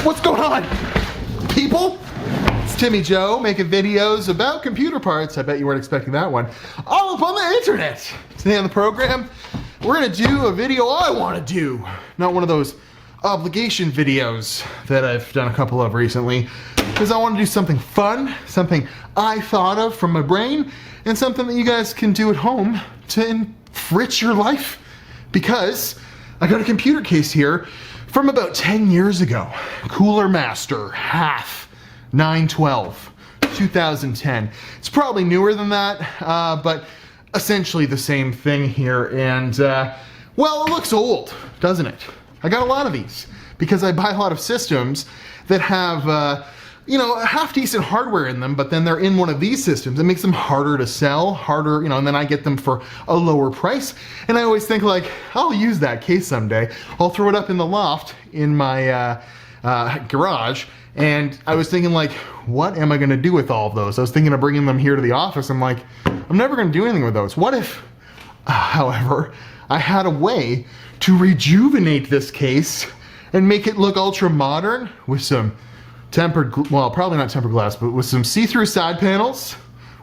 What's going on, people? It's Timmy Joe making videos about computer parts. I bet you weren't expecting that one. All up on the internet. Today on the program, we're gonna do a video I wanna do. Not one of those obligation videos that I've done a couple of recently, because I wanna do something fun, something I thought of from my brain, and something that you guys can do at home to enrich your life. Because I got a computer case here from about 10 years ago. Cooler Master, half, 912, 2010. It's probably newer than that, but essentially the same thing here. And, well, it looks old, doesn't it? I got a lot of these because I buy a lot of systems that have, you know, half-decent hardware in them, but then they're in one of these systems. It makes them harder to sell, harder, you know, and then I get them for a lower price. And I always think like, I'll use that case someday. I'll throw it up in the loft in my garage. And I was thinking like, what am I gonna do with all of those? I was thinking of bringing them here to the office. I'm like, I'm never gonna do anything with those. What if, however, I had a way to rejuvenate this case and make it look ultra modern with some tempered, well, probably not tempered glass, but with some see-through side panels,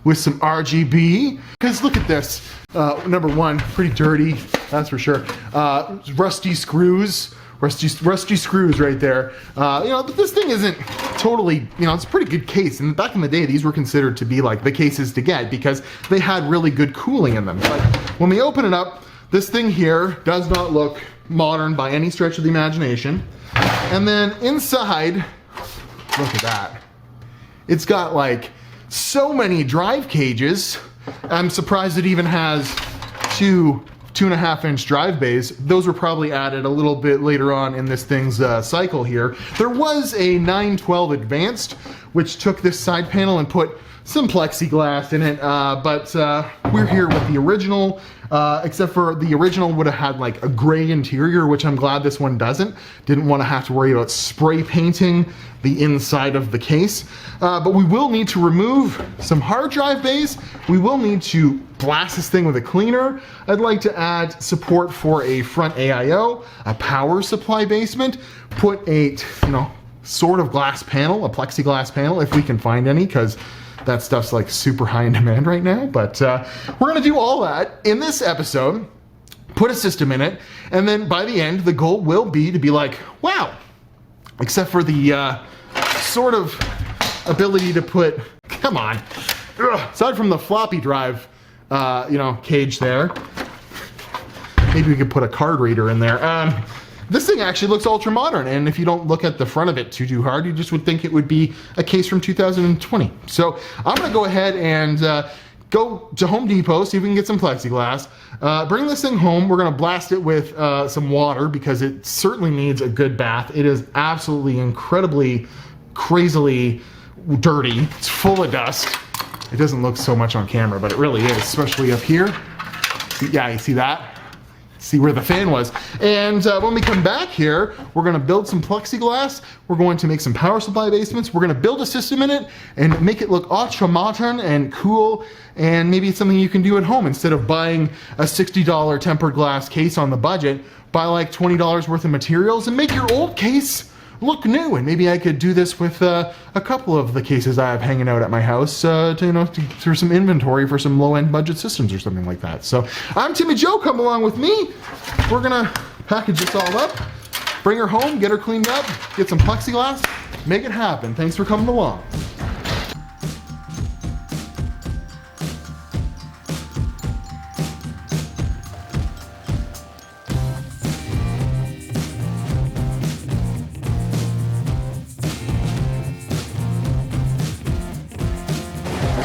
with some RGB. Because look at this. Number one, pretty dirty, that's for sure. Rusty screws right there. You know, but this thing isn't totally, you know, it's a pretty good case. And back in the day, these were considered to be like the cases to get because they had really good cooling in them. But when we open it up, this thing here does not look modern by any stretch of the imagination. And then inside, look at that. It's got like so many drive cages. I'm surprised it even has two 2.5-inch drive bays. Those were probably added a little bit later on in this thing's cycle here. There was a 912 Advanced, which took this side panel and put some plexiglass in it, but we're here with the original, except for the original would have had like a gray interior, which I'm glad this one doesn't. Didn't want to have to worry about spray painting the inside of the case. But we will need to remove some hard drive bays. We will need to blast this thing with a cleaner. I'd like to add support for a front AIO, a power supply basement, put a, you know, sort of glass panel, a plexiglass panel, if we can find any, because that stuff's like super high in demand right now. But we're gonna do all that in this episode, put a system in it, and then by the end, the goal will be to be like, wow, except for the sort of ability to put, come on, aside from the floppy drive, you know, cage there, maybe we could put a card reader in there. This thing actually looks ultra modern, and if you don't look at the front of it too hard, you just would think it would be a case from 2020. So I'm gonna go ahead and go to Home Depot, see if we can get some plexiglass. Bring this thing home. We're gonna blast it with some water because it certainly needs a good bath. It is absolutely incredibly, crazily dirty. It's full of dust. It doesn't look so much on camera, but it really is, especially up here. Yeah, you see that? See where the fan was. And when we come back here, we're gonna build some plexiglass. We're going to make some power supply basements. We're gonna build a system in it and make it look ultra modern and cool. And maybe it's something you can do at home. Instead of buying a $60 tempered glass case on the budget, buy like $20 worth of materials and make your old case look new. And maybe I could do this with a couple of the cases I have hanging out at my house to, you know, through some inventory for some low-end budget systems or something like that. So I'm Timmy Joe, come along with me. We're gonna package this all up, bring her home, get her cleaned up, get some plexiglass, make it happen. Thanks for coming along.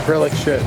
Acrylic shit.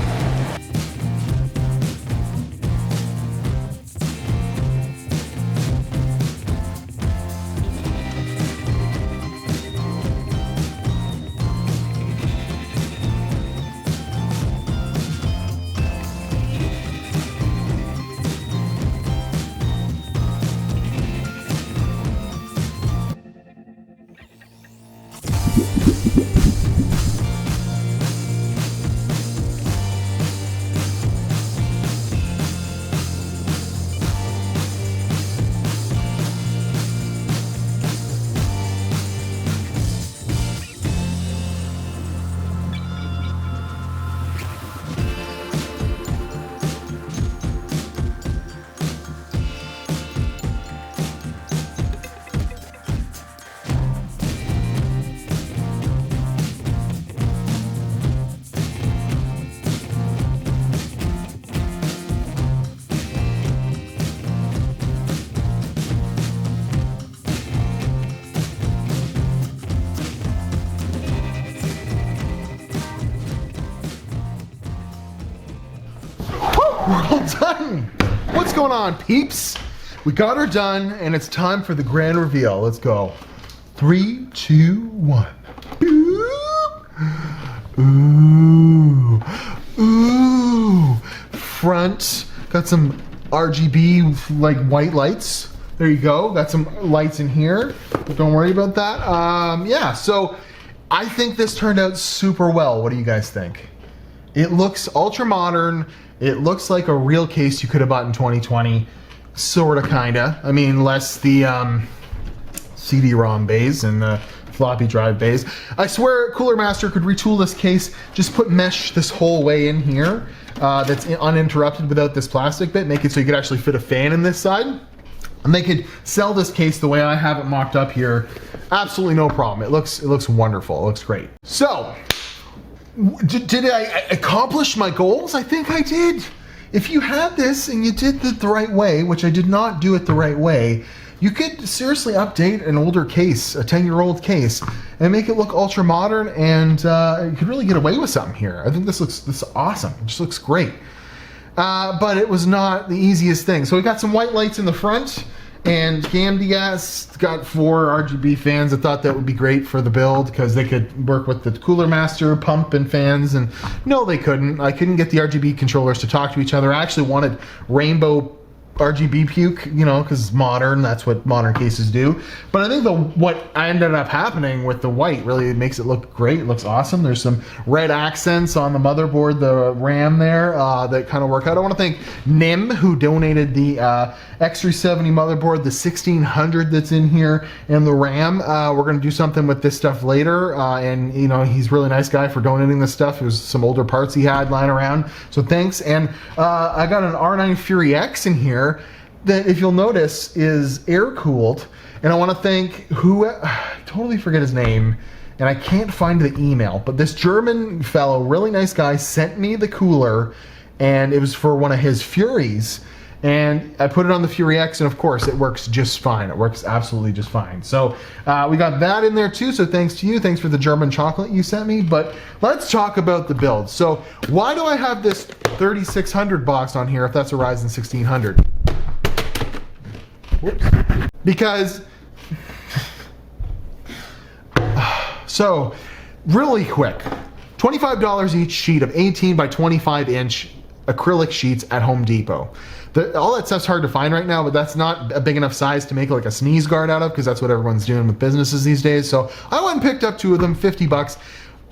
done. What's going on, peeps? We got her done, and it's time for the grand reveal. Let's go. 3, 2, 1. Ooh. Ooh. Front, got some RGB like white lights. There you go. Got some lights in here. Don't worry about that. Yeah, so I think this turned out super well. What do you guys think? It looks ultra modern. It looks like a real case you could have bought in 2020. Sorta, kinda. I mean, less the CD-ROM bays and the floppy drive bays. I swear Cooler Master could retool this case, just put mesh this whole way in here that's uninterrupted without this plastic bit, make it so you could actually fit a fan in this side. And they could sell this case the way I have it mocked up here. Absolutely no problem. It looks wonderful. It looks great. So, did I accomplish my goals? I think I did. If you had this and you did it the right way, which I did not do it the right way, you could seriously update an older case, a 10-year-old case, and make it look ultra modern, and you could really get away with something here. I think this is awesome. It just looks great. But it was not the easiest thing. So we got some white lights in the front, and GamDS got 4 RGB fans. I thought that would be great for the build because they could work with the Cooler Master pump and fans, and no, they couldn't. I couldn't get the RGB controllers to talk to each other. I actually wanted rainbow RGB puke, you know, because it's modern. That's what modern cases do. But I think what ended up happening with the white really makes it look great. It looks awesome. There's some red accents on the motherboard, the RAM there, that kind of work out. I want to thank Nim, who donated the X370 motherboard, the 1600 that's in here, and the RAM. We're going to do something with this stuff later, and you know, he's a really nice guy for donating this stuff. It was some older parts he had lying around, so thanks. And I got an R9 Fury X in here that, if you'll notice, is air cooled. And I want to thank I totally forget his name, and I can't find the email, but this German fellow, really nice guy, sent me the cooler, and it was for one of his Furies. And I put it on the Fury X, and of course it works just fine. It works absolutely just fine. So we got that in there too, so thanks to you. Thanks for the German chocolate you sent me. But let's talk about the build. So why do I have this 3600 box on here if that's a Ryzen 1600? Whoops. Because, so really quick, $25 each sheet of 18 by 25 inch acrylic sheets at Home Depot. All that stuff's hard to find right now, but that's not a big enough size to make like a sneeze guard out of, because that's what everyone's doing with businesses these days. So I went and picked up 2 of them, 50 bucks.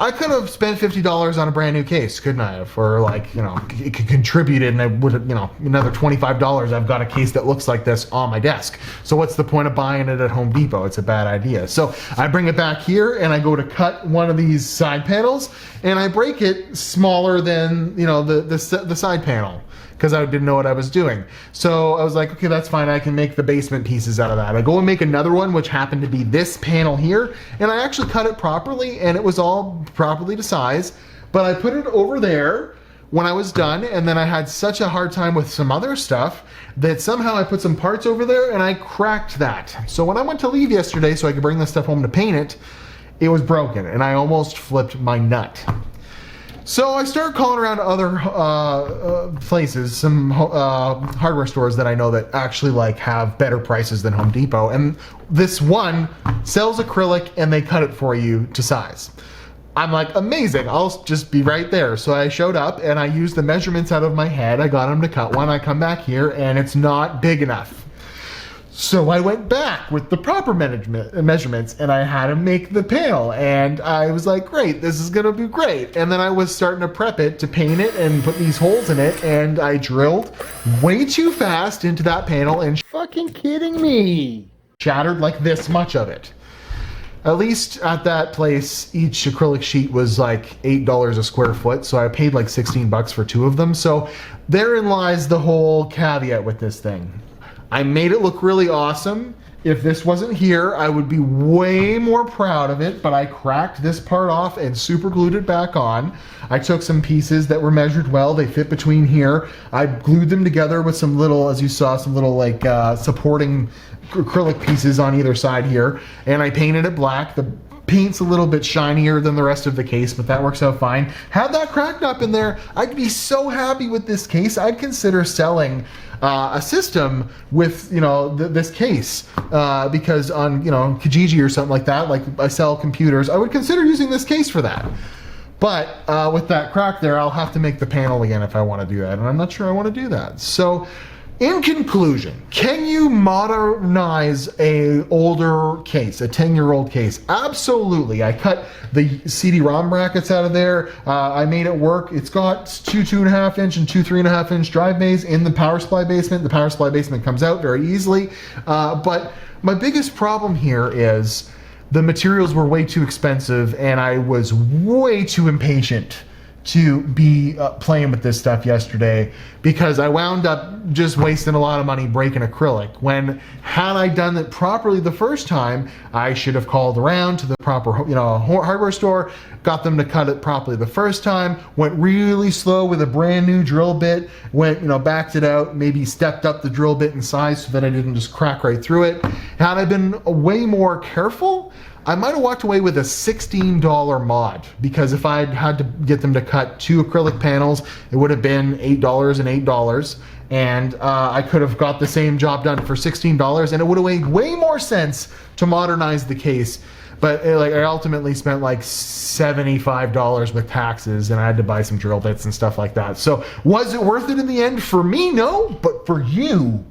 I could have spent $50 on a brand new case, couldn't I have? Or like, you know, it could contributed, and I would have, you know, another $25, I've got a case that looks like this on my desk. So what's the point of buying it at Home Depot? It's a bad idea. So I bring it back here and I go to cut one of these side panels, and I break it smaller than, you know, the side panel, because I didn't know what I was doing. So I was like, okay, that's fine. I can make the basement pieces out of that. I go and make another one, which happened to be this panel here, and I actually cut it properly, and it was all properly to size, but I put it over there when I was done, and then I had such a hard time with some other stuff that somehow I put some parts over there and I cracked that. So when I went to leave yesterday so I could bring this stuff home to paint it, it was broken, and I almost flipped my nut. So I started calling around to other places, some hardware stores that I know that actually like have better prices than Home Depot, and this one sells acrylic and they cut it for you to size. I'm like, amazing, I'll just be right there. So I showed up and I used the measurements out of my head. I got them to cut one. I come back here and it's not big enough. So I went back with the proper measurements, and I had to make the panel, and I was like, great, this is gonna be great. And then I was starting to prep it to paint it and put these holes in it, and I drilled way too fast into that panel, and fucking kidding me, shattered like this much of it. At least at that place, each acrylic sheet was like $8 a square foot, so I paid like 16 bucks for 2 of them. So therein lies the whole caveat with this thing. I made it look really awesome. If this wasn't here, I would be way more proud of it, but I cracked this part off and super glued it back on. I took some pieces that were measured well, they fit between here. I glued them together with some little, as you saw, some little like supporting acrylic pieces on either side here, and I painted it black. The paint's a little bit shinier than the rest of the case, but that works out fine. Had that cracked up in there, I'd be so happy with this case. I'd consider selling a system with, you know, this case, because on, you know, Kijiji or something like that, like I sell computers, I would consider using this case for that. But with that crack there, I'll have to make the panel again if I want to do that, and I'm not sure I want to do that. So in conclusion, can you modernize a older case, a 10-year-old case? Absolutely. I cut the CD-ROM brackets out of there. I made it work. It's got two 2.5 inch and two 3.5 inch drive bays in the power supply basement. The power supply basement comes out very easily. But my biggest problem here is the materials were way too expensive, and I was way too impatient to be playing with this stuff yesterday, because I wound up just wasting a lot of money breaking acrylic, when had I done it properly the first time, I should have called around to the proper, you know, hardware store, got them to cut it properly the first time, went really slow with a brand new drill bit, went, you know, backed it out, maybe stepped up the drill bit in size so that I didn't just crack right through it. Had I been way more careful, I might have walked away with a $16 mod, because if I'd had to get them to cut 2 acrylic panels, it would have been $8 and $8, and I could have got the same job done for $16, and it would have made way more sense to modernize the case. But like, I ultimately spent like $75 with taxes, and I had to buy some drill bits and stuff like that. So was it worth it in the end? For me, no, but for you,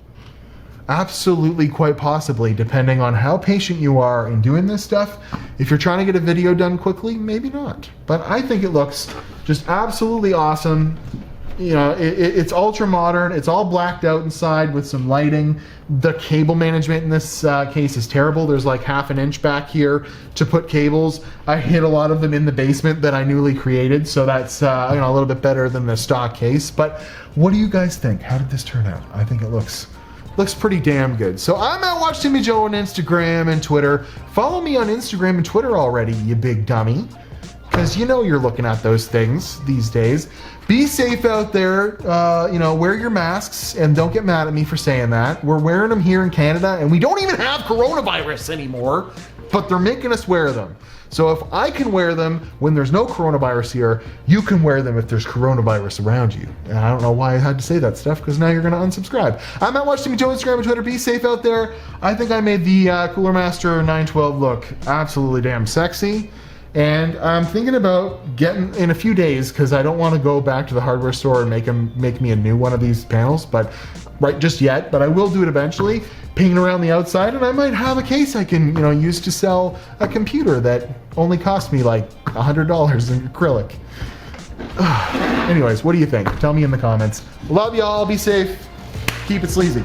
absolutely, quite possibly, depending on how patient you are in doing this stuff. If you're trying to get a video done quickly, maybe not. But I think it looks just absolutely awesome. You know, it's ultra modern. It's all blacked out inside with some lighting. The cable management in this case is terrible. There's like 1/2 inch back here to put cables. I hid a lot of them in the basement that I newly created, so that's you know, a little bit better than the stock case. But what do you guys think? How did this turn out? I think it looks pretty damn good. So I'm at Watch Timmy Joe on Instagram and Twitter. Follow me on Instagram and Twitter already, you big dummy, because you know you're looking at those things these days. Be safe out there. You know, wear your masks, and don't get mad at me for saying that. We're wearing them here in Canada, and we don't even have coronavirus anymore, but they're making us wear them. So if I can wear them when there's no coronavirus here, you can wear them if there's coronavirus around you. And I don't know why I had to say that stuff, because now you're going to unsubscribe. I'm at Watch Timmy Joe, Instagram and Twitter. Be safe out there. I think I made the Cooler Master 912 look absolutely damn sexy. And I'm thinking about getting, in a few days, because I don't want to go back to the hardware store and make me a new one of these panels, but right just yet, but I will do it eventually. Paint around the outside, and I might have a case I can, you know, use to sell a computer that only cost me like $100 in acrylic. Anyways, what do you think? Tell me in the comments. Love y'all. Be safe. Keep it sleazy.